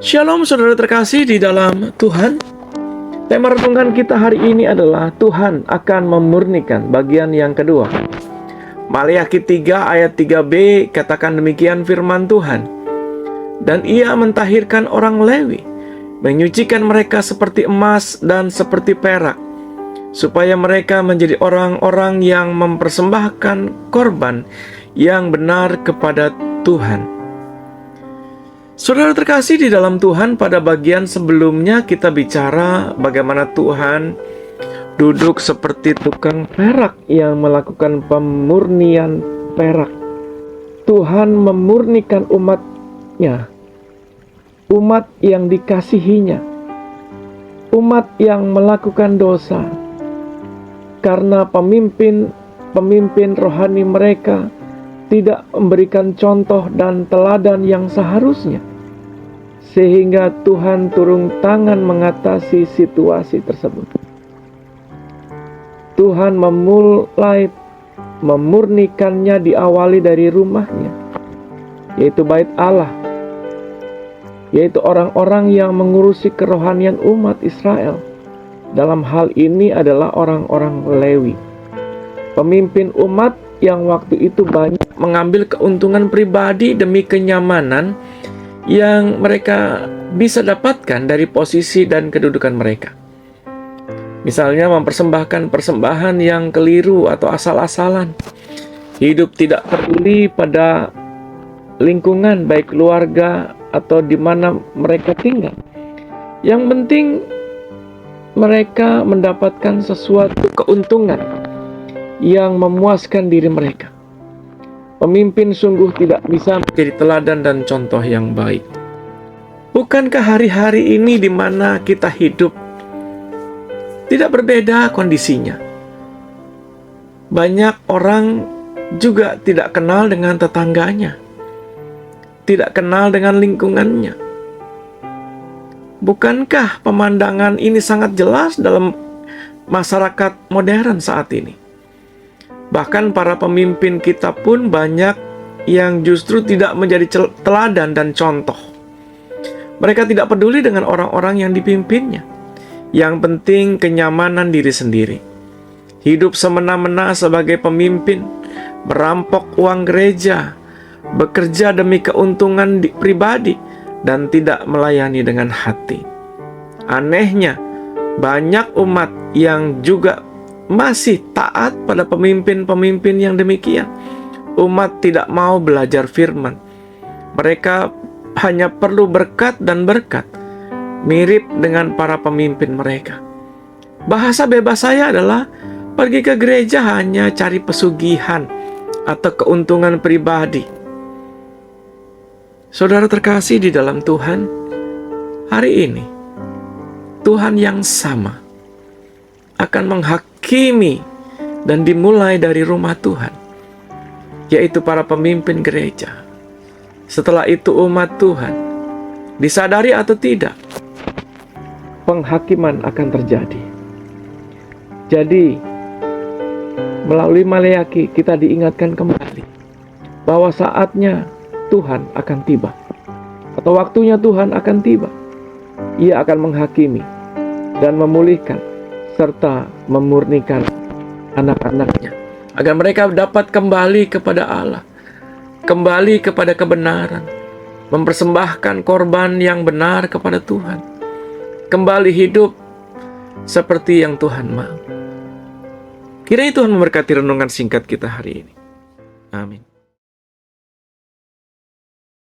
Shalom saudara terkasih di dalam Tuhan. Tema renungan kita hari ini adalah Tuhan akan memurnikan, bagian yang kedua. Maleakhi 3 ayat 3b katakan demikian firman Tuhan. Dan ia mentahirkan orang Lewi, menyucikan mereka seperti emas dan seperti perak, supaya mereka menjadi orang-orang yang mempersembahkan korban yang benar kepada Tuhan. Saudara terkasih di dalam Tuhan, pada bagian sebelumnya kita bicara bagaimana Tuhan duduk seperti tukang perak yang melakukan pemurnian perak. Tuhan memurnikan umat-Nya, umat yang dikasihinya, umat yang melakukan dosa, karena pemimpin rohani mereka tidak memberikan contoh dan teladan yang seharusnya, sehingga Tuhan turun tangan mengatasi situasi tersebut. Tuhan memulai memurnikannya diawali dari rumahnya, yaitu bait Allah, yaitu orang-orang yang mengurusi kerohanian umat Israel. Dalam hal ini adalah orang-orang Lewi, pemimpin umat yang waktu itu banyak mengambil keuntungan pribadi demi kenyamanan yang mereka bisa dapatkan dari posisi dan kedudukan mereka. Misalnya mempersembahkan persembahan yang keliru atau asal-asalan, hidup tidak peduli pada lingkungan baik keluarga atau di mana mereka tinggal. Yang penting mereka mendapatkan sesuatu keuntungan yang memuaskan diri mereka. Pemimpin sungguh tidak bisa menjadi teladan dan contoh yang baik. Bukankah hari-hari ini di mana kita hidup tidak berbeda kondisinya? Banyak orang juga tidak kenal dengan tetangganya, tidak kenal dengan lingkungannya. Bukankah pemandangan ini sangat jelas dalam masyarakat modern saat ini? Bahkan para pemimpin kita pun banyak yang justru tidak menjadi teladan dan contoh. Mereka tidak peduli dengan orang-orang yang dipimpinnya. Yang penting kenyamanan diri sendiri. Hidup semena-mena sebagai pemimpin, merampok uang gereja, bekerja demi keuntungan pribadi, dan tidak melayani dengan hati. Anehnya, banyak umat yang juga masih taat pada pemimpin-pemimpin yang demikian. Umat tidak mau belajar firman. Mereka hanya perlu berkat dan berkat, mirip dengan para pemimpin mereka. Bahasa bebas saya adalah pergi ke gereja hanya cari pesugihan atau keuntungan pribadi. Saudara terkasih di dalam Tuhan, hari ini Tuhan yang sama akan menghakimi dan dimulai dari rumah Tuhan, yaitu para pemimpin gereja. Setelah itu umat Tuhan, disadari atau tidak, penghakiman akan terjadi. Jadi, melalui Maleakhi kita diingatkan kembali bahwa saatnya Tuhan akan tiba, atau waktunya Tuhan akan tiba. Ia akan menghakimi dan memulihkan serta memurnikan anak-anaknya, agar mereka dapat kembali kepada Allah, kembali kepada kebenaran, mempersembahkan korban yang benar kepada Tuhan, kembali hidup seperti yang Tuhan mau. Kiranya Tuhan memberkati renungan singkat kita hari ini. Amin.